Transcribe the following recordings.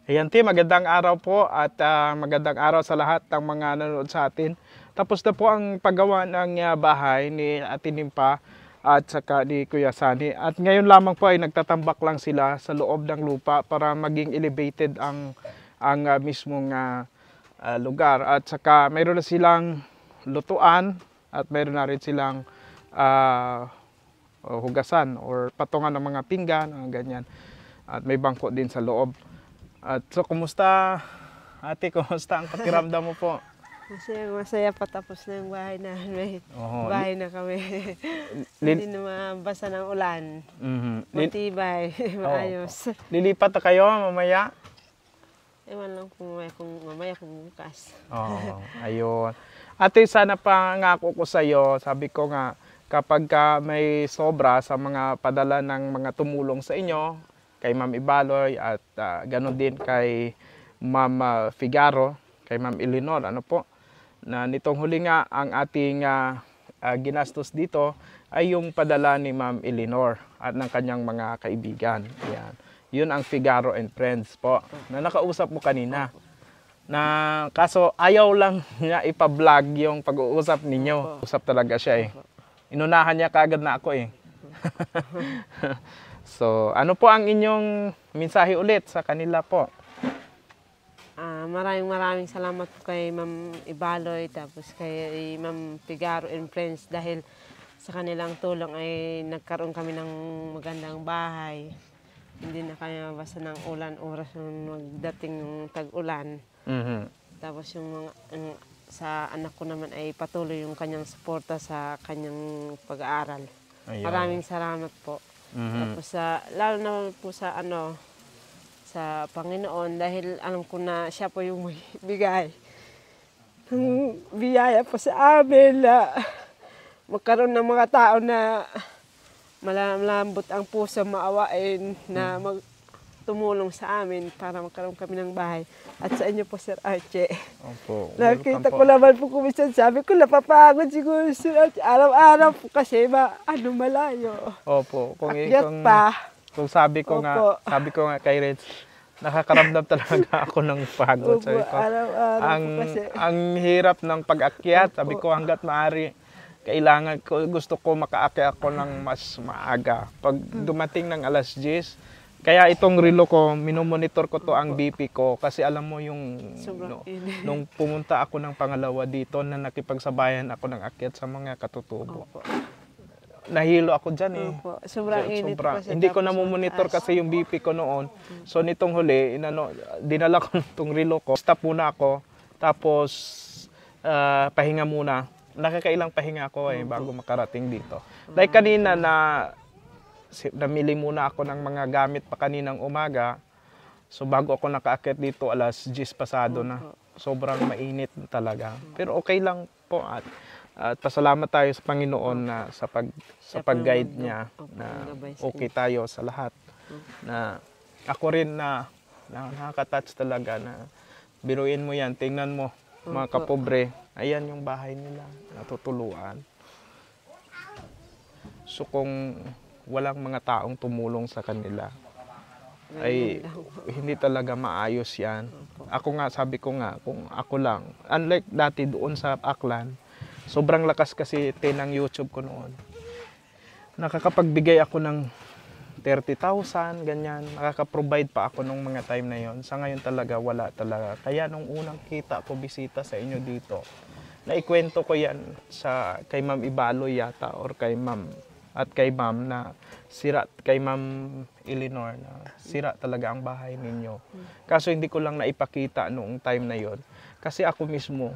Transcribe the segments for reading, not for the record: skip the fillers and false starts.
Ayan, Tim, magandang araw po at magandang araw sa lahat ng mga nanonood sa atin. Tapos na po ang paggawa ng bahay ni Ate Nimpa at saka ni Kuya Sani. At ngayon lamang po ay nagtatambak lang sila sa loob ng lupa para maging elevated ang mismong lugar. At saka mayroon na silang lutuan at mayroon na rin silang hugasan or patungan ng mga pinggan, ganyan. At may bangko din sa loob. At so, kumusta, ate? Kumusta ang pakiramdam mo po? Masaya patapos na yung bahay na. May bahay na kami. Hindi na mabasa ng ulan. Matibay, maayos. Lilipat na kayo mamaya? Ewan lang kung mamaya kung bukas. Ayun. Ate, sana pangako ko sa iyo, sabi ko nga, kapag may sobra sa mga padala ng mga tumulong sa inyo, kay Ma'am Ibaloy at ganoon din kay Ma'am Figaro, kay Ma'am Eleanor, ano po, na nitong huli nga ang ating ginastos dito ay yung padala ni Ma'am Eleanor at ng kanyang mga kaibigan. Yan. Yun ang Figaro and Friends po, na nakausap mo kanina. Na kaso ayaw lang niya ipa-vlog yung pag-uusap ninyo. Usap talaga siya eh. Inunahan niya kagad na ako eh. So, ano po ang inyong mensahe ulit sa kanila po? Maraming salamat po kay Ma'am Ibaloy, tapos kay Ma'am Figaro and Friends dahil sa kanilang tulong ay nagkaroon kami ng magandang bahay. Hindi na kaya basta ng ulan, oras ng magdating ng tag-ulan. Tapos yung sa anak ko naman ay patuloy yung kanyang suporta sa kanyang pag-aaral. Maraming salamat po. Tapos lalo na po sa sa Panginoon dahil alam ko na siya po yung may bigay ng biyaya po sa amin na magkaroon ng mga tao na malambot ang puso, maawain na tumulong sa amin para magkaroon kami ng bahay. At sa inyo po, Sir Archie. Opo. Nakita ko naman po kumisan, sabi ko napapagod siguro, Sir Archie. Araw-araw po kasi malayo. Opo. Kung sabi ko nga kay Rich, nakakaramdam talaga ako ng pagod. Opo, sabi ko, araw-araw po kasi. Ang hirap ng pag-akyat. Sabi ko hanggat maaari, kailangan ko, gusto ko makaakyat ako ng mas maaga. Pag dumating ng alas 10, kaya itong relo ko, minomonitor ko to ang BP ko kasi alam mo yung nung pumunta ako ng pangalawa dito na nakipagsabayan ako ng akyat sa mga katutubo. Nahilo ako dyan eh. Sobrang init kasi. Hindi ko na monitor kasi yung BP ko noon. So nitong huli, dinala ko itong relo ko. Stop muna ako, tapos pahinga muna. Nakakailang pahinga ako eh bago makarating dito. Like kanina namili muna ako ng mga gamit pa kaninang umaga. So bago ako nakaakyat dito, alas 10 pasado na. Sobrang mainit talaga. Pero okay lang po at pasalamat tayo sa Panginoon na sa pag-guide niya na okay tayo sa lahat. Na ako rin na nakaka-touch talaga na biruin mo yan, tingnan mo mga kapobre. Ayan yung bahay nila, natutuluan. So kung walang mga taong tumulong sa kanila, ay hindi talaga maayos yan. Ako nga, sabi ko nga, kung ako lang, unlike dati doon sa Aklan, sobrang lakas kasi ng YouTube ko noon. Nakakapagbigay ako ng 30,000, ganyan. Nakaka-provide pa ako nung mga time na yon. Sa ngayon talaga, wala talaga. Kaya nung unang kita ko bisita sa inyo dito, naikwento ko yan kay Ma'am Ibaloy yata or kay Ma'am at kay Ma'am na kay Ma'am Eleanor na sira talaga ang bahay ninyo. Kaso hindi ko lang naipakita noong time na yon. Kasi ako mismo,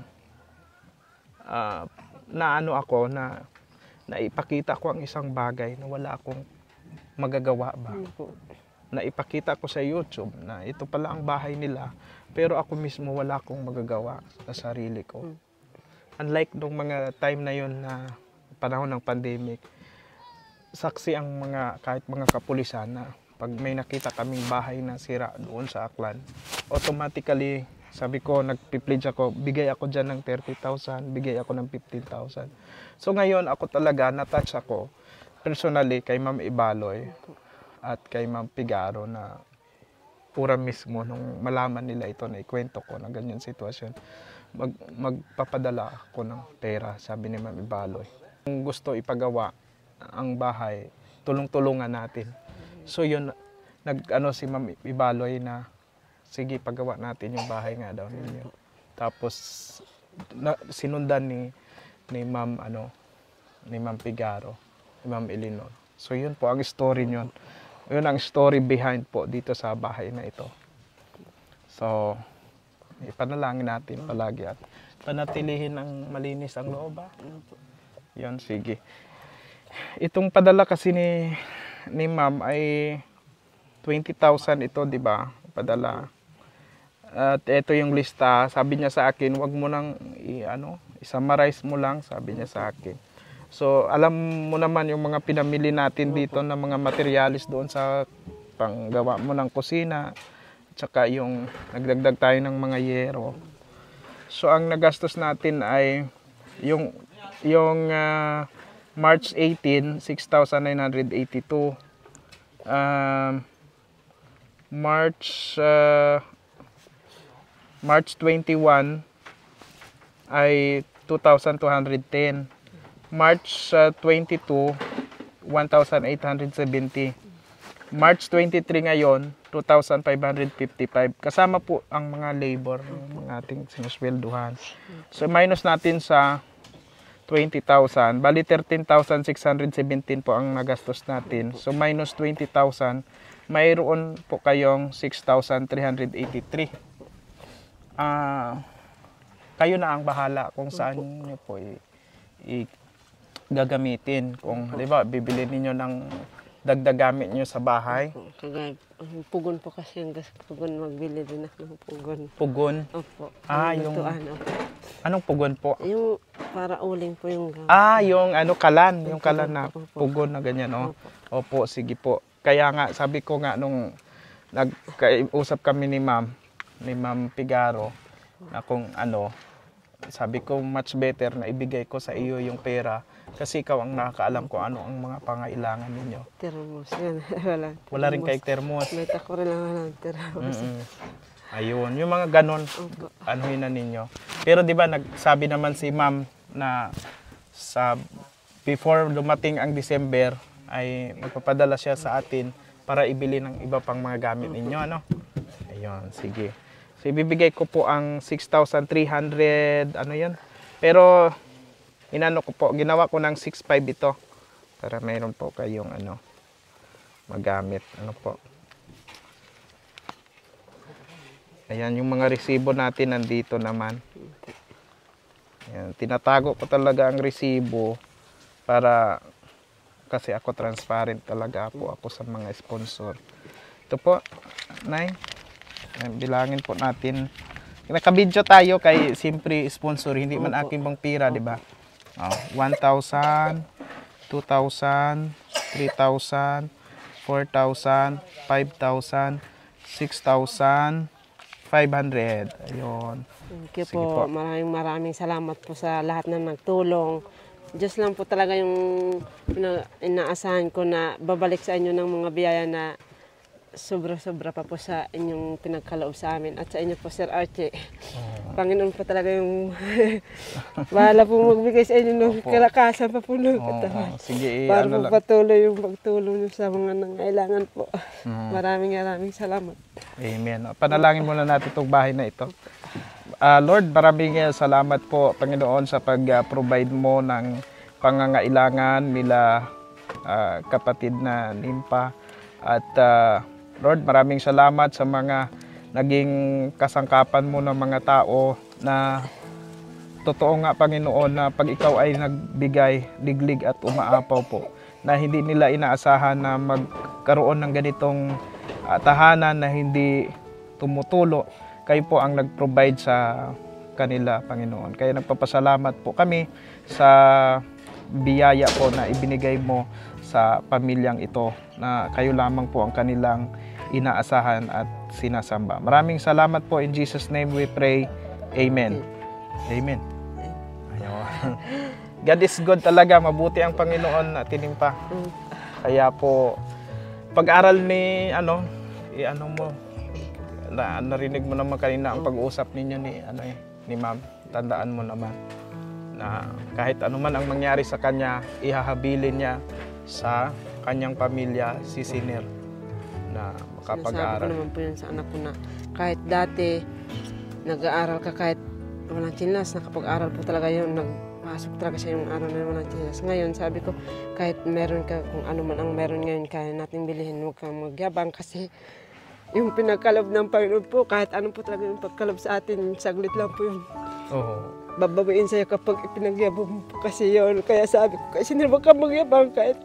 naipakita ko ang isang bagay na wala akong magagawa ba. Naipakita ko sa YouTube na ito pala ang bahay nila, pero ako mismo wala akong magagawa sa sarili ko. Unlike nung mga time na yon na panahon ng pandemic, saksi ang kahit mga kapulisan na pag may nakita kaming bahay na sira doon sa Aklan, automatically, sabi ko, nagpi-pledge ako, bigay ako dyan ng 30,000, bigay ako ng 15,000. So ngayon, ako talaga, na-touch ako, personally, kay Ma'am Ibaloy at kay Ma'am Figaro na pura mismo nung malaman nila ito na ikwento ko na ganyan sitwasyon, magpapadala ako ng pera, sabi ni Ma'am Ibaloy. Kung gusto ipagawa ang bahay, tulong-tulungan natin. So yun, si Ma'am Ibaloy na, sige, pagawa natin yung bahay nga daw ninyo. Tapos, sinundan ni Ma'am, ni Ma'am Figaro, ni Ma'am Elinor. So yun po ang story nyon. Yun ang story behind po dito sa bahay na ito. So, ipanalangin natin palagi at panatilihin ang malinis ang loob. Yun, sige. Itong padala kasi ni Ma'am ay 20,000 ito, di ba? Padala. At ito yung lista. Sabi niya sa akin, wag mo nang i-summarize mo lang, sabi niya sa akin. So, alam mo naman yung mga pinamili natin dito na mga materialis doon sa panggawa mo ng kusina. Tsaka yung nagdagdag tayo ng mga yero. So, ang nagastos natin ay yung March 18, 6,982. March 21 ay 2,210. March 22, 1,870. March 23 ngayon, 2,555. Kasama po ang mga labor, ng ating sinuswelduhan. So, minus natin sa 20,000. Bali, 13,617 po ang nagastos natin. So, minus 20,000, mayroon po kayong 6,383. Kayo na ang bahala kung saan nyo po gagamitin. Kung, di ba, bibili ninyo ng dagdag gamit nyo sa bahay. Kagaya, pugon po kasi ang pugon, magbili din ako ng pugon. Pugon? Opo. Yung... Lutuan, opo. Anong pugon po? Yung para uling po yung gamit. Yung kalan. Yung kalan na opo. pugon na ganyan, oh. Opo, sige po. Kaya nga, sabi ko nga nung nag-usap kami ni Ma'am Figaro, na kung sabi ko much better na ibigay ko sa iyo yung pera kasi ikaw ang nakakaalam kung ano ang mga pangailangan ninyo. Termos yan. Wala rin kay termos. May tako rin lang ng termos. Ayun, yung mga ganon, anuhin na ninyo. Pero di ba nagsabi naman si Ma'am na before dumating ang December ay magpapadala siya sa atin para ibili ng iba pang mga gamit ninyo, Ayun, sige. So, ibibigay ko po ang 6,300, yan. Pero, ginawa ko ng 6,500 ito. Para mayroon po kayong, magamit. Po. Ayan, yung mga resibo natin nandito naman. Ayan, tinatago ko talaga ang resibo para, kasi ako transparent talaga po ako sa mga sponsor. Ito po, Nay. Bilangin po natin. Nakabidyo tayo kay siyempre sponsor, hindi man aking bang pira, di ba? 1,000, 2,000, 3,000, 4,000, 5,000, 6,500. Ayun. Thank you po. Maraming salamat po sa lahat na nagtulong. Diyos lang po talaga yung inaasahan ko na babalik sa inyo ng mga biyaya na sobra-sobra pa po sa inyong pinagkaloob sa amin at sa inyo po, Sir Archie. Panginoon po talaga yung bahala po magbigay sa inyo ng kalakasan pa po ng katawan. Sige, para po patuloy yung pagtulong nyo sa mga nangailangan po. Maraming salamat. Amen. Panalangin muna natin itong bahay na ito. Lord, maraming salamat po, Panginoon, sa pag-provide mo ng pangangailangan nila kapatid na Nimpa. At Lord, maraming salamat sa mga naging kasangkapan mo ng mga tao na totoo nga, Panginoon, na pag ikaw ay nagbigay, liglig at umaapaw po, na hindi nila inaasahan na magkaroon ng ganitong tahanan na hindi tumutulo. Kayo po ang nag-provide sa kanila, Panginoon. Kaya nagpapasalamat po kami sa biyaya po na ibinigay mo sa pamilyang ito, na kayo lamang po ang kanilang inaasahan at sinasamba. Maraming salamat po. In Jesus' name we pray. Amen. Amen. Ayun. God is good talaga. Mabuti ang Panginoon at Nimpa. Kaya po, pag-aral ni narinig mo naman kanina ang pag-uusap ninyo ni Ma'am. Tandaan mo naman na kahit ano man ang mangyari sa kanya, ihahabilin niya sa kanyang pamilya si Siner na Sinasabi ko makapag-aral. naman po yun sa anak ko na kahit dati nag-aaral ka kahit walang chinas, nakapag-aral po talaga yun, nagpasok talaga siya yung araw na walang chinas. Ngayon, sabi ko, kahit meron ka, kung ano man ang meron ngayon, kaya natin bilhin, huwag kang magyabang kasi yung pinagkalob ng Panginoon po, kahit ano po talaga yung pagkalob sa atin, saglit lang po yun. Oo. Babawiin sa'yo kapag ipinagyabang mo po kasi yun. Kaya sabi ko, kasi hindi ka magyabang kahit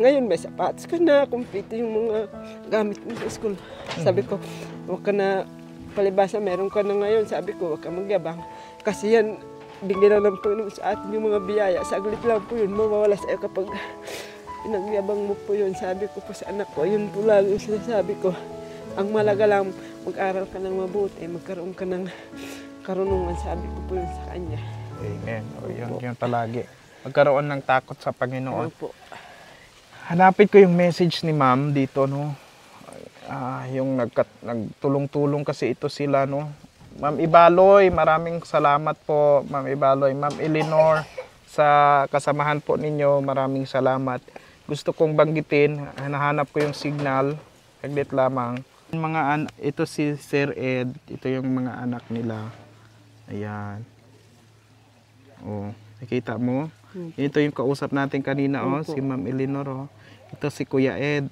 ngayon may sapatos ka na, kumpleto yung mga gamit mo sa school. Sabi ko, huwag ka na palibasa, meron ka na ngayon. Sabi ko, huwag ka magyabang. Kasi yan, bigyan lang ng Panginoon sa atin yung mga biyaya. Saglit lang po yun, mawawala sa'yo kapag pinagyabang mo po yun. Sabi ko po sa anak ko, yun po lagi yung sinasabi ko. Ang malaga lang, mag-aral ka ng mabuti, magkaroon ka ng karunungan. Sabi ko po yun sa kanya. Amen. O, yun palagi. Magkaroon ng takot sa Panginoon. Ano po? Hanapin ko yung message ni Ma'am dito, no. Yung nagtulong-tulong kasi ito sila, no. Ma'am Ibaloy, maraming salamat po, Ma'am Ibaloy. Ma'am Eleanor, sa kasamahan po ninyo, maraming salamat. Gusto kong banggitin, hinahanap ko yung signal, saglit lamang. Ito si Sir Ed, ito yung mga anak nila. Ayan. Oh, nakita mo? Ito yung kausap natin kanina, si Ma'am Eleanor, Ito si Kuya Ed.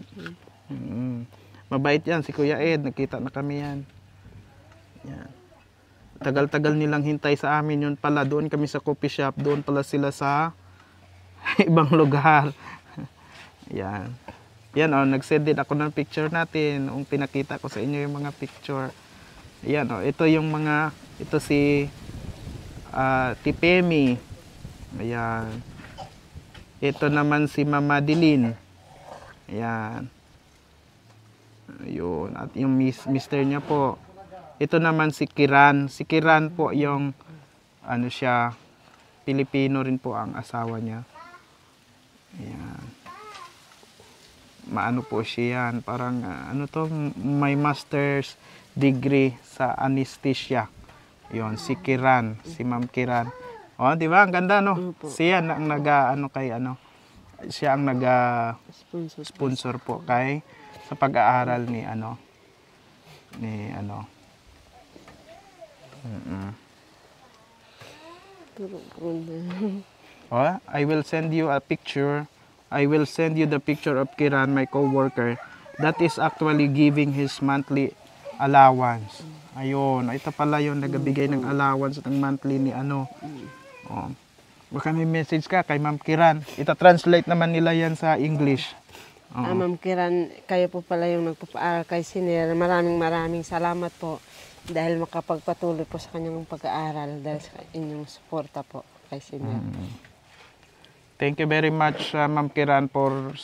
Mabait yan, si Kuya Ed. Nakita na kami yan. Yan. Tagal-tagal nilang hintay sa amin yun pala. Doon kami sa coffee shop. Doon pala sila sa ibang lugar. Yan. Yan, nag-send din ako ng picture natin. Nung pinakita ko sa inyo yung mga picture. Yan, ito yung mga, ito si Tipemi. Ayan. Ito naman si Mama Madeline. Ayan. Ayun. At yung mister niya po. Ito naman si Kiran. Si Kiran po yung siya, Pilipino rin po ang asawa niya. Ayan. Maano po siya yan. Parang may master's degree sa anesthesia. Yun, si Kiran. Si Ma'am Kiran. Di ba? Ang ganda, no? Siya ang siya ang sponsor po kay sa pag-aaral ni I will send you a picture. I will send you the picture of Kiran, my co-worker. That is actually giving his monthly allowance. Ayun, ito pala yung nagbibigay ng allowance ng monthly ni Baka may message ka kay Ma'am Kiran. Ita-translate naman nila yan sa English. Ma'am Kiran, kayo po pala yung nagpapaaral kay Siner. Maraming salamat po dahil makapagpatuloy po sa kanyang pag-aaral dahil sa inyong suporta po kay Siner. Thank you very much, Ma'am Kiran, for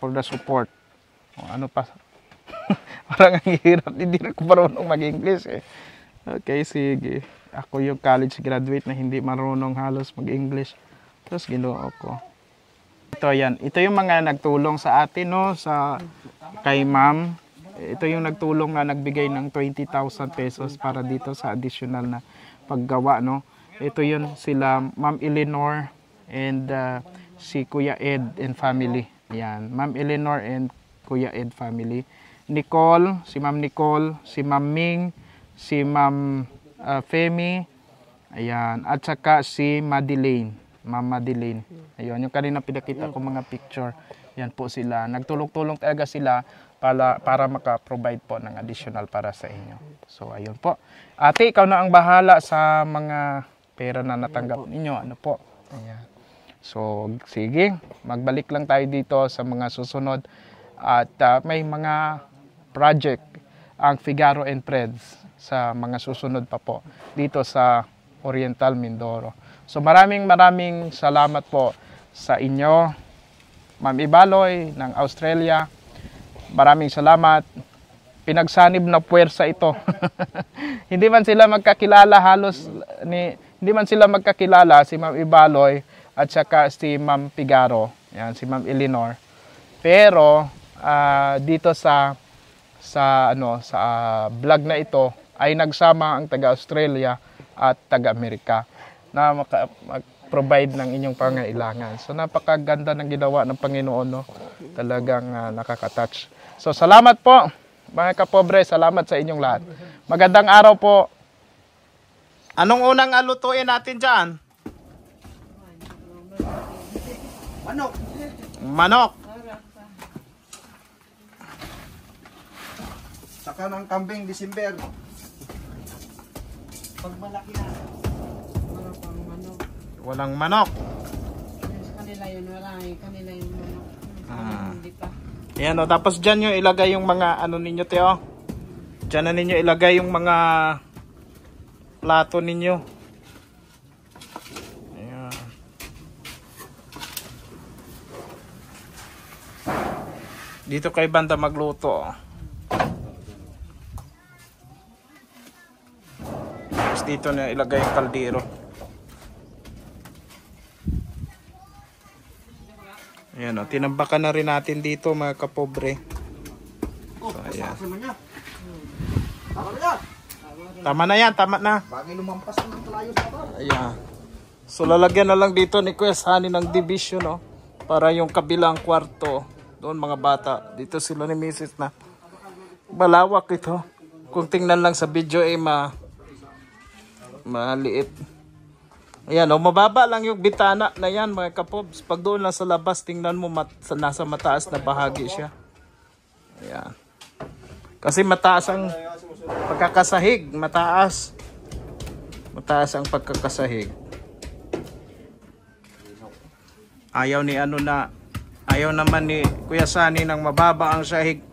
the support. Ano pa? Parang ang hirap. Hindi na ko marunong mag-English eh. Okay, sige. Ako yung college graduate na hindi marunong halos mag-English. Tapos ginoo ko. Ito yan. Ito yung mga nagtulong sa atin, no? Kay Ma'am. Ito yung nagtulong na nagbigay ng 20,000 pesos para dito sa additional na paggawa, no? Ito yun sila, Ma'am Eleanor and si Kuya Ed and family. Yan. Ma'am Eleanor and Kuya Ed family. Nicole, si Ma'am Nicole, si Ma'am Ming, si Ma'am Femi, ayan, at saka si Madeline, Ma'am Madeline. Ayun, yung kanina pinakita ko mga picture. Yan po sila. Nagtulong-tulong talaga sila para maka-provide po ng additional para sa inyo. So, ayun po. Ate, ikaw na ang bahala sa mga pera na natanggap ninyo. Ano po? Ayan. So, sige. Magbalik lang tayo dito sa mga susunod. At may mga project ang Figaro and Freds sa mga susunod pa po dito sa Oriental Mindoro. So maraming salamat po sa inyo, Ma'am Ibaloy ng Australia. Maraming salamat. Pinagsanib na puwersa ito. Hindi man sila magkakilala hindi man sila magkakilala si Ma'am Ibaloy at saka si Ma'am Figaro, yan si Ma'am Eleanor. Pero dito sa sa vlog na ito ay nagsama ang taga-Australia at taga-Amerika na mag-provide ng inyong pangailangan. So napakaganda ng ginawa ng Panginoon, no? Talagang nakaka-touch. So salamat po mga kapobre, salamat sa inyong lahat. Magandang araw po. Anong unang alutuin natin dyan? Manok. Manok. Saka ng kambing December. Pag malaki na. Wala pang manok. Walang manok. Sa kanila yun, wala eh. Kanila yung manok. Hindi pa. Ayan, o. Tapos dyan nyo ilagay yung mga ano ninyo, Teo. Dyan na ninyo ilagay yung mga plato ninyo. Ayan. Dito kay banda magluto. Tapos dito na ilagay yung kaldero. Ayan, o. Tinambakan na rin natin dito mga kapobre. So, ayan. Tama na yan, tama na. Bagay lumampas ng palayo sa bar. Ayan. So lalagyan na lang dito ni Kuya Sunny ng division, no? Para yung kabilang kwarto, doon mga bata, dito sila ni Mrs. na malawak ito. Kung tingnan lang sa video ay maliit. Ayan, o, mababa lang yung bitana na yan mga kapobs. Pag doon lang sa labas, tingnan mo nasa mataas na bahagi siya. Ayan. Kasi mataas ang pagkakasahig, mataas. Mataas ang pagkakasahig. Ayaw naman ni Kuya Sunny ng mababa ang sahig.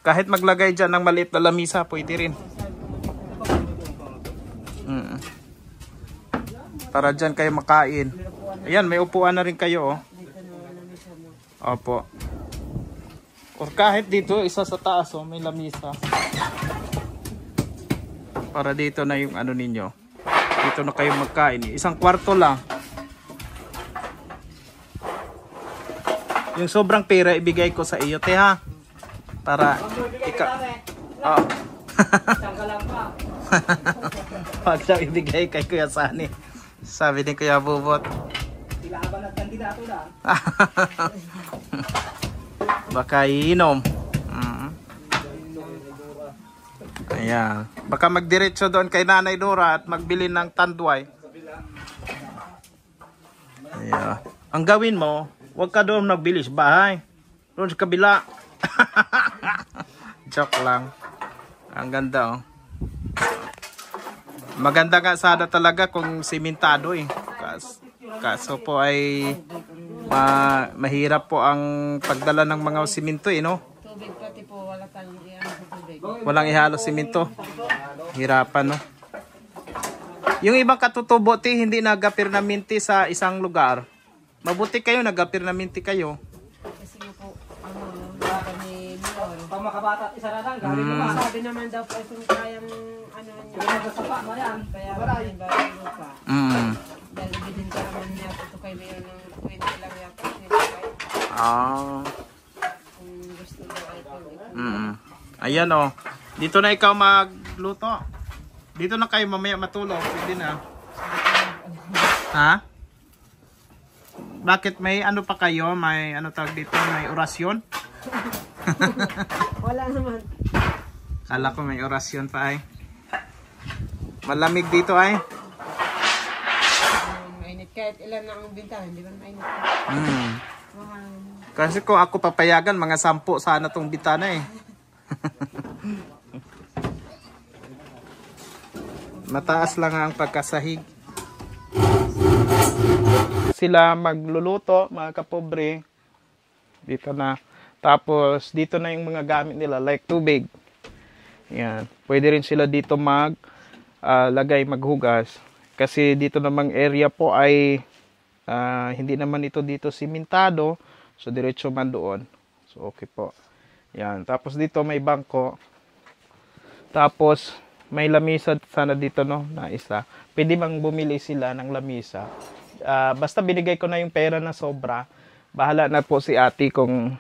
Kahit maglagay dyan ng maliit na lamisa, pwede rin. Para dyan kayo makain. Ayan, may upuan na rin kayo, oh. Opo. O kahit dito, isa sa taas, oh, may lamisa. Para dito na yung ano ninyo. Dito na kayo magkain. Isang kwarto lang. Yung sobrang pera, ibigay ko sa iyo, te, ha? Para oh. Wag daw ibigay kay Kuya Sunny. Sabi ni Kuya Bubot. Ilaban at kandidato na. Baka iinom. Ayan. Baka magdiretso doon kay Nanay Dora at magbili ng tandway. Ayan. Ang gawin mo, huwag ka doon nagbilis bahay. Doon sa kabila. Joke lang. Ang ganda, oh. Maganda nga sana talaga kung simentado, eh. Kaso po ay mahirap po ang pagdala ng mga siminto, eh, no? Tubig pati po, wala tayong iyan sa tubig. Walang ihalo siminto. Hirapan, no? Yung ibang katutubo, hindi nagapirnaminti sa isang lugar. Mabuti kayo, nagapirnaminti kayo. Kasi nga po, wala ni Mayor. Pag makabata at isa na lang, gawin mo pa. Sabi naman daw po, kung kayang niya. Sa pa mo yan. Kaya maraming bago lupa. Dahil ibigin ka naman niya ito kay Mayor ng 20 lang yata. Kung gusto daw ay pag Ayan, oh. Dito na ikaw magluto. Dito na kayo mamaya matulog. Pwede na. Ha? Bakit may ano pa kayo? May ano tawag dito? May orasyon? Wala naman. Kala ko may orasyon pa ay. Malamig dito ay. Mainit kahit ilan na ang bintana, hindi ba mainit? Kasi kung ako papayagan, mga 10 sana tong bitana eh. Mataas lang ang pagkasahig. Sila magluluto, mga kapobre. Dito na. Tapos, dito na yung mga gamit nila, like tubig. Yan. Pwede rin sila dito lagay, maghugas. Kasi dito namang area po ay hindi naman ito dito simentado. So, diretso man doon. So, okay po. Yan. Tapos, dito may bangko. Tapos, may lamisa sana dito, no, na isa. Pwede bang bumili sila ng lamisa? basta binigay ko na yung pera na sobra. Bahala na po si ate kung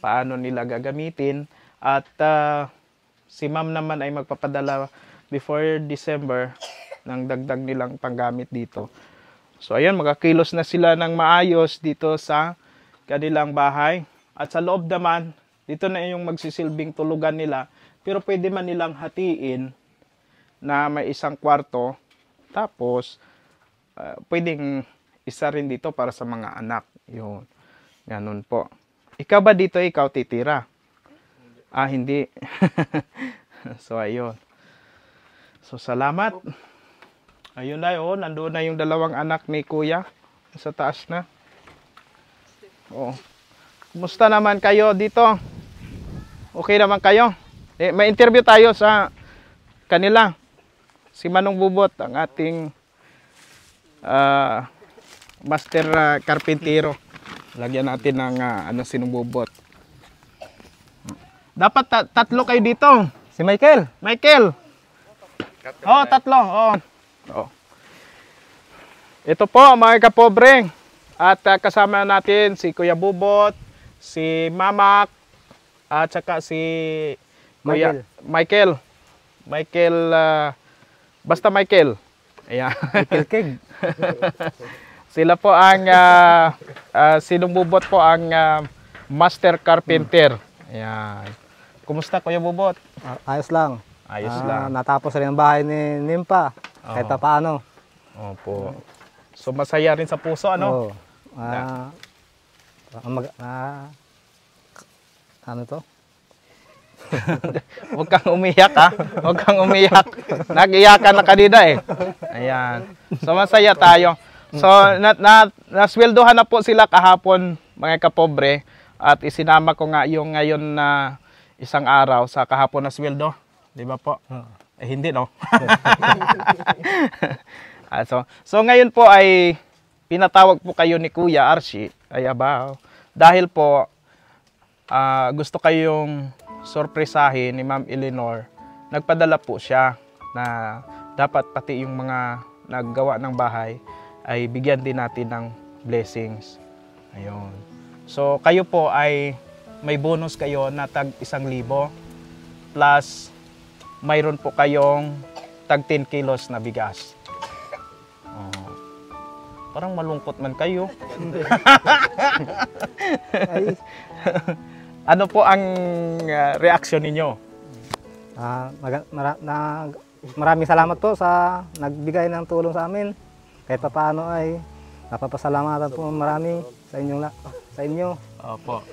paano nila gagamitin. At si ma'am naman ay magpapadala before December ng dagdag nilang panggamit dito. So ayan, magkakilos na sila ng maayos dito sa kanilang bahay. At sa loob naman, dito na yung magsisilbing tulugan nila. Pero pwede man nilang hatiin na may isang kwarto. Tapos, pwedeng isa rin dito para sa mga anak. Yun. Ganun po. Ikaw ba dito, ikaw titira? Ah, hindi. So, ayun. So, salamat. Ayun na yun. Nandoon na yung dalawang anak ni Kuya. Sa taas na. Oo. Kumusta naman kayo dito? Okay naman kayo? May interview tayo sa kanila. Si Manong Bubot, ang ating master karpintero. Lagyan natin ng sinububot. Dapat tatlo kayo dito. Si Michael. Michael. Oh, tatlo. Oh. Oh. Ito po mga kapobre. At kasama natin si Kuya Bubot, si Mamak, at saka si Kuya Michael. Basta Michael. Ayan. Michael Keg. Sila po ang sinububot po ang master carpenter. Ayan. Kumusta Kuya Bubot? Ayos lang. Ayos lang. Natapos rin ang bahay ni Nimpa. Kahit pa paano. Opo. So masaya rin sa puso, ano? Oo. Ano to? Huwag kang umiyak, ha? Huwag kang umiyak. Nag-iyakan na kanina, eh. Ayan. So masaya tayo. So nasweldohan na po sila kahapon, mga kapobre. At isinama ko nga yung ngayon na isang araw sa kahapon na sweldo. Di ba po? Eh, hindi, no? So ngayon po ay pinatawag po kayo ni Kuya Archie. Ay abaw. Dahil po gusto kayong sorpresahin ni Ma'am Eleanor. Nagpadala po siya na dapat pati yung mga naggawa ng bahay ay bigyan din natin ng blessings. Ayun. So kayo po ay may bonus kayo na tag 1,000 plus mayroon po kayong tag 10 kilos na bigas. Oh. Parang malungkot man kayo. Ano po ang reaksyon ninyo? Maraming salamat po sa nagbigay ng tulong sa amin. Kahit pa paano ay napapasalamatan po marami sa inyo. Opo.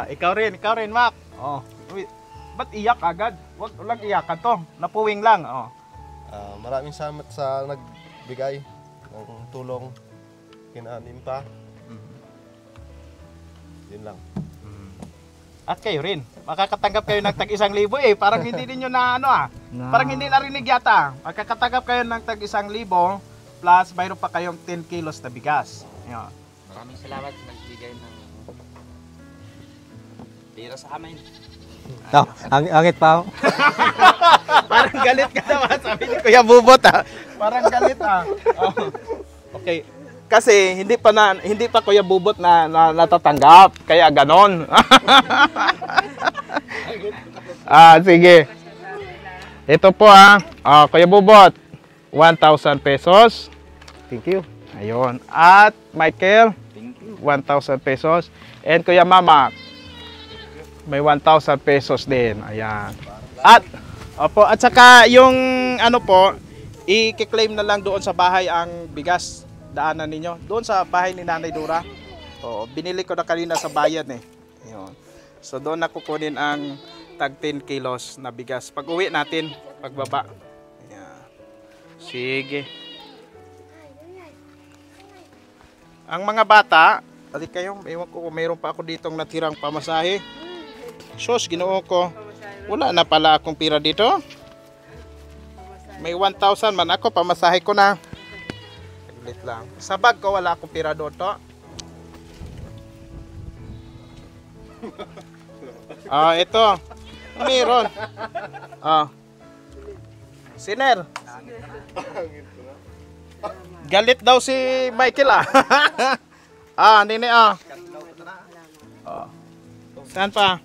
Ikaw rin, Mac. Oh. Uy, ba't iyak agad? Huwag lang iyakan to. Napuwing lang. Oh. Maraming salamat sa nagbigay ng tulong kinaanin pa. Yun lang. At kayo rin. Makakatanggap kayo ng tag 1,000 eh. Parang hindi ninyo na Parang hindi narinig yata. Makakatanggap kayo ng tag 1,000 plus mayroon pa kayong 10 kilos na bigas. Yun. Maraming salamat sa nagbigay ng pera sa amin. Angit pa. Parang galit ka naman, sabi ni Kuya Bubot, Parang galit, Oh. Okay. Kasi hindi pa Kuya Bubot na natatanggap, kaya ganon. Sige. Ito po Kuya Bubot, 1,000 pesos. Thank you. Ayun. At Michael, 1,000 pesos. And Kuya Mama, may 1,000 pesos din. Ayan. At saka yung i-claim na lang doon sa bahay ang bigas daanan ninyo. Doon sa bahay ni Nanay Dura. Binili ko na kanina sa bayan eh. Ayun. So doon na kukunin ang tag 10 kilos na bigas. Pag uwi natin, pagbaba. Ayan. Sige. Ang mga bata, tali kayo, ewan ko kung mayroon pa ako ditong natirang pamasahe. Sos, ginoo ko. Wala na pala akong pira dito. May 1,000 man ako, pamasahe ko na. Saglit lang. Sa bag ko, wala akong pira doon to. Ito. Meron. Siner. Galit daw si Michael ah. Nini ah. Oh. Saan pa?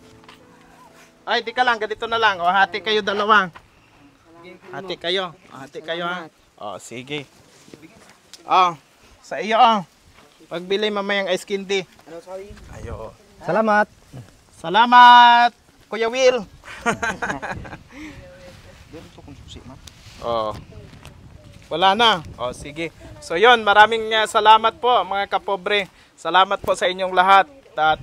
Ay, di ka lang, ganito na lang. O, hati kayo dalawa. Hati kayo. Hati kayo ha. O, sige. O, sa iyo o. Pagbili mamayang ice candy. Ayo. Salamat. Salamat, Kuya Will. Oh. Wala na. Oh, sige. So 'yon, maraming salamat po mga kapobre. Salamat po sa inyong lahat. At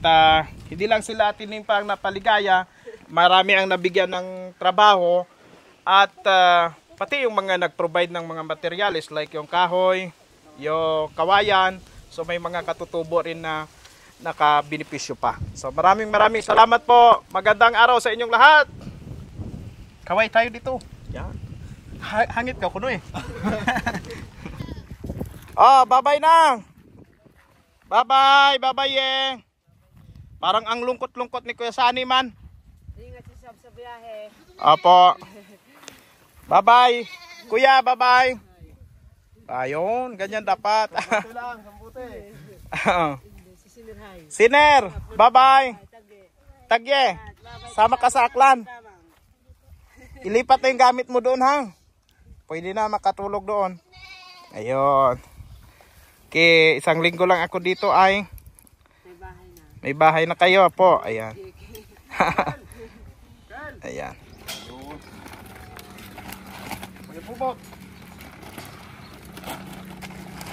hindi lang sila atin pang napaligaya, marami ang nabigyan ng trabaho at pati yung mga nag-provide ng mga materials like yung kahoy, yung kawayan. So may mga katutubo rin na nakabenepisyo pa. So maraming salamat po. Magandang araw sa inyong lahat. Kaway tayo dito. Yan. Hangit ka kuno eh. Oh, bye-bye na. Bye-bye, bye-bye. Parang ang lungkot-lungkot ni Kuya Sani man. Ingat sa biyahe. Opo. Bye-bye. Kuya, bye-bye. Ayun, ganyan dapat. Siner, bye-bye. Tagye. Sama ka sa Aklan. Ilipat na yung gamit mo doon ha. Pwede na makatulog doon. Ayun. Okay, isang linggo lang ako dito ay may bahay na kayo po. Ayan. Ayan. Kuya Bubot.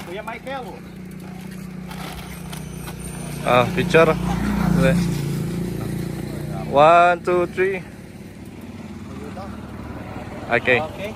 Kuya Michael. Picture. 1, 2, 3. Okay. Okay.